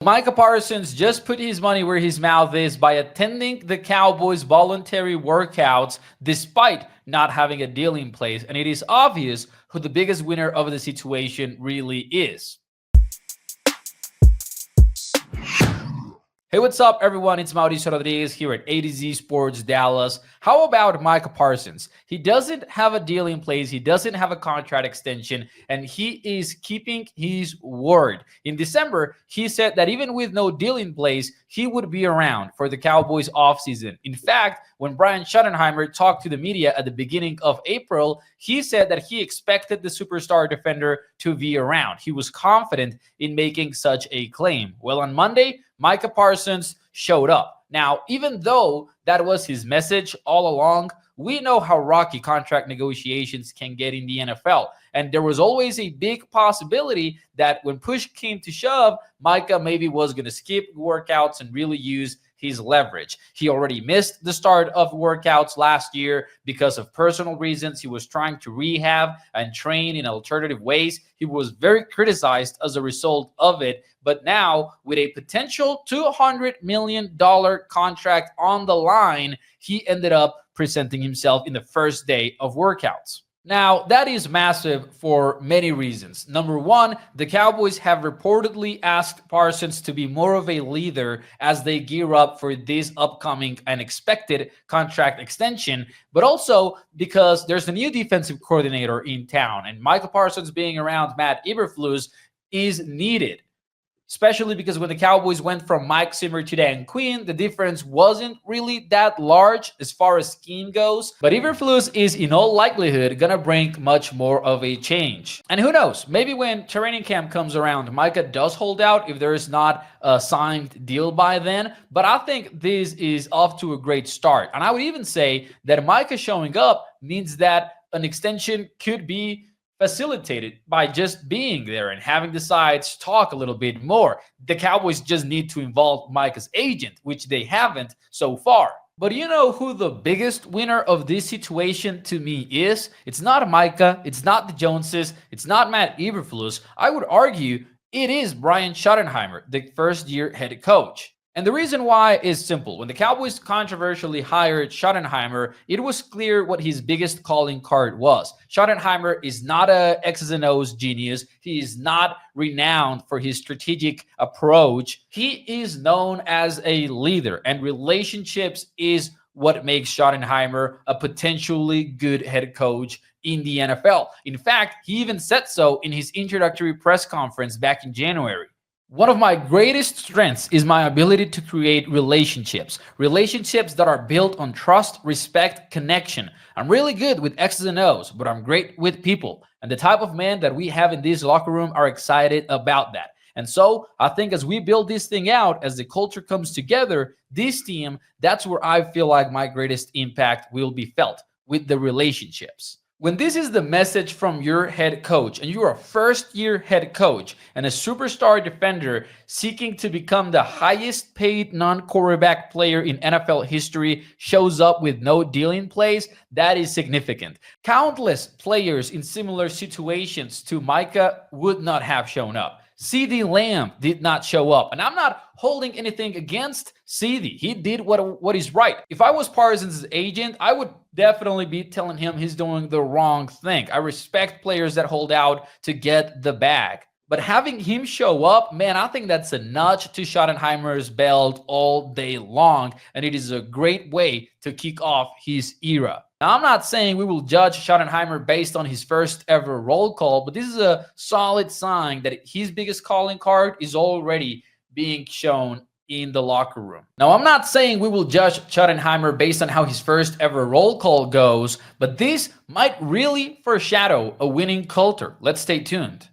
Micah Parsons just put his money where his mouth is by attending the Cowboys' voluntary workouts despite not having a deal in place, and it is obvious who the biggest winner of the situation really is. Hey, what's up, everyone? It's Mauricio Rodriguez here at A to Z Sports Dallas. How about Micah Parsons? He doesn't have a deal in place. He doesn't have a contract extension, and he is keeping his word. In December, he said that even with no deal in place, he would be around for the Cowboys offseason. In fact, when Brian Schottenheimer talked to the media at the beginning of April, he said that he expected the superstar defender to be around. He was confident in making such a claim. Well, on Monday, Micah Parsons showed up. Now, even though that was his message all along, we know how rocky contract negotiations can get in the NFL. And there was always a big possibility that when push came to shove, Micah maybe was going to skip workouts and really use his leverage. He already missed the start of workouts last year because of personal reasons. He was trying to rehab and train in alternative ways. He was very criticized as a result of it. But now, with a potential $200 million contract on the line, he ended up presenting himself in the first day of workouts. Now, that is massive for many reasons. Number one, the Cowboys have reportedly asked Parsons to be more of a leader as they gear up for this upcoming and expected contract extension, but also because there's a new defensive coordinator in town, and Micah Parsons being around Matt Eberflus is needed. Especially because when the Cowboys went from Mike Zimmer to Dan Quinn, the difference wasn't really that large as far as scheme goes. But Eberflus is in all likelihood going to bring much more of a change. And who knows, maybe when training camp comes around, Micah does hold out if there is not a signed deal by then. But I think this is off to a great start. And I would even say that Micah showing up means that an extension could be facilitated by just being there and having the sides talk a little bit more. The Cowboys just need to involve Micah's agent, which they haven't so far. But you know who the biggest winner of this situation to me is? It's not Micah, it's not the Joneses, it's not Matt Eberflus. I would argue it is Brian Schottenheimer, the first-year head coach. And the reason why is simple. When the Cowboys controversially hired Schottenheimer, it was clear what his biggest calling card was. Schottenheimer is not a X's and O's genius. He is not renowned for his strategic approach. He is known as a leader, and relationships is what makes Schottenheimer a potentially good head coach in the NFL. In fact, he even said so in his introductory press conference back in January. One of my greatest strengths is my ability to create relationships that are built on trust, respect, connection. I'm really good with X's and O's, but I'm great with people. And the type of men that we have in this locker room are excited about that. And so I think as we build this thing out, as the culture comes together, this team, that's where I feel like my greatest impact will be felt, with the relationships. When this is the message from your head coach, and you're a first-year head coach and a superstar defender seeking to become the highest paid non-quarterback player in NFL history, shows up with no deal in place, that is significant. Countless players in similar situations to Micah would not have shown up. CD Lamb did not show up. And I'm not holding anything against CD. He did what is right. If I was Parsons' agent, I would definitely be telling him he's doing the wrong thing. I respect players that hold out to get the bag. But having him show up, man, I think that's a notch to Schottenheimer's belt all day long. And it is a great way to kick off his era. Now, I'm not saying we will judge Schottenheimer based on his first ever roll call, but this is a solid sign that his biggest calling card is already being shown in the locker room. Now, I'm not saying we will judge Schottenheimer based on how his first ever roll call goes, but this might really foreshadow a winning culture. Let's stay tuned.